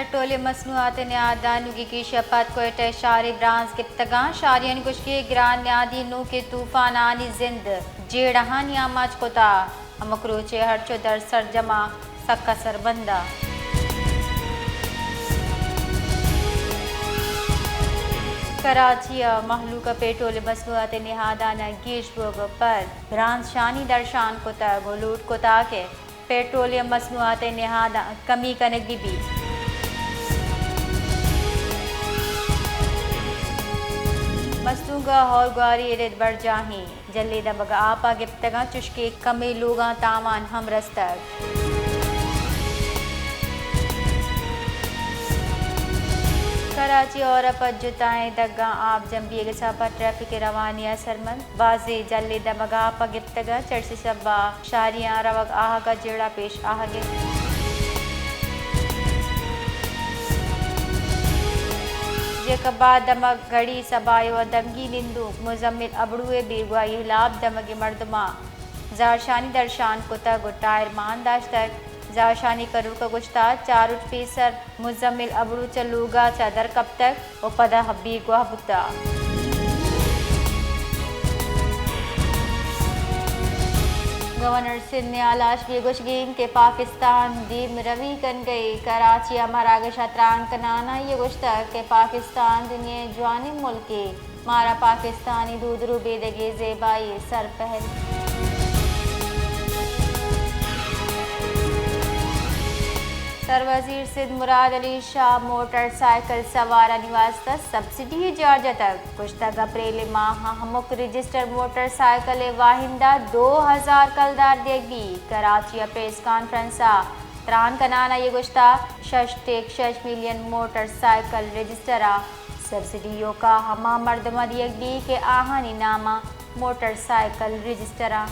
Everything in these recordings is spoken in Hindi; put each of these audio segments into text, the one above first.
पेट्रोलियम मसनूआत न्यादा नुगी की शपथ कोयटे शारी ब्रांस गिप्तगा शारियन कुश्की ग्रान न्यादी नू के तूफान आनी जिंद जेड़हानी आमाज कोता अमकरूचे हरचो दर सरजमा सक्का सरबंदा कराची महलूक पेट्रोलियम मसनूआत नहादा न गीशबोग पर ब्रांस शानी दर्शान कोता गोलूट कोता के पेट्रोलियम मसनूआत नहादा कमी कनक भी मस्तूगा और ग्वारी रिद बढ़ जाही जल्ली दबगा आपा गिप्तगा चुश्के कमी लोगा तामान हम रस्तक कराची और अपत जुताएं दगा आप जंबी गसापा ट्रैफिक रवानिया सरमन बाजी जल्ली दबगा आपा गिप्तगा चर्ची सब्बा शारियां रवग आह का जेड़ा पेश आहगे बाद दमक घड़ी सबायो दमगी निंदू मुजम्मिल अबड़ुए बीरगुआ हिलाब दमगे मर्दमा जारशानी दर्शान कुता गुटायर मानदाश तक जारशानी करू का गुश्ता चार उठ फीसर मुजम्मिल अबड़ू चलूगा चादर कब तक ओ पदा हब्बी गुआ बुता गवर्नर सिंध ने आलाश बेगुशगीन के पाकिस्तान दीम रवी कन गई कराची अमराग शतरान कनाना ये गुश्ता के पाकिस्तान दुनिया जवानी मुल्की मारा पाकिस्तानी दूधरू बेदगे जेबाई सर पहल सरवजीर सिंध मुराद अली शाह मोटरसाइकिल सवार निवास्ता सब्सिडी जार्जा तक कुश्तक अप्रैल माह हमुक रजिस्टर मोटरसाइकिल वाहिंदा 2000 कलदार देगी कराची प्रेस कॉन्फ्रेंस त्रान कनाना ये गुश्ता 6.6 मिलियन मोटरसाइकिल रजिस्टरा सब्सिडियों का हमा मर्दमा देगी के आहानी नामा मोटरसाइकिल रजिस्टरा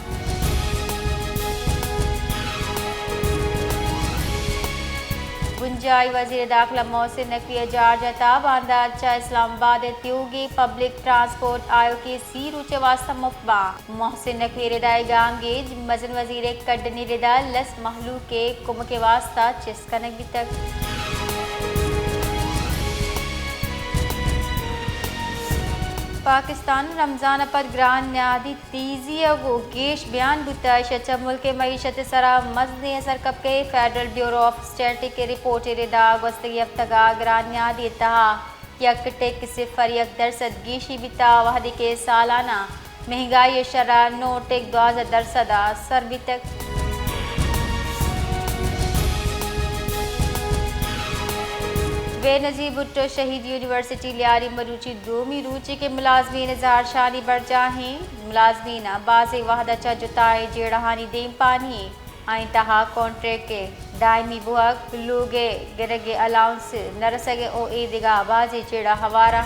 गुंजाई वजीर दाखिला मोहसिन नकवी जारजता बांदा अच्छा इस्लामाबाद त्यूगी पब्लिक ट्रांसपोर्ट आयो की सी रुचे वास्ता मुफ्बा मोहसिन नकवी रिदाई गांगेज मजन वजीर कड्डनी रिदा लस महलू के कुम के वास्ता चिस्कनक भी तक पाकिस्तान रमजान पर ग्रान न्यादी तीजी वो गेश बयान बुताइश अच्छा मुल्क मईशत सरा मजने असर कब के फेडरल ब्यूरो ऑफ स्टैटिस्टिक्स के रिपोर्ट रिदा वस्तगी अफ्तगा ग्रान न्यादी तहा यकटेक सिफर 1% गीशी बिता वहदी के सालाना महंगाई शरा नोटेक 2000% सर भी तक बेनजीर भुट्टो शहीद यूनिवर्सिटी लियारी मरूची दोमी रूची के मुलाजमीन जार शानी बढ़ जाहें मुलाजमीन बाज़ वाहदा चा जुताए जेड़हानी देम पानी आई तहा कॉन्ट्रैक्ट के दायमी बुहक लूगे गिरगे अलाउंस नरसगे ओ ईदिगा बाजी जेड़ा हवारा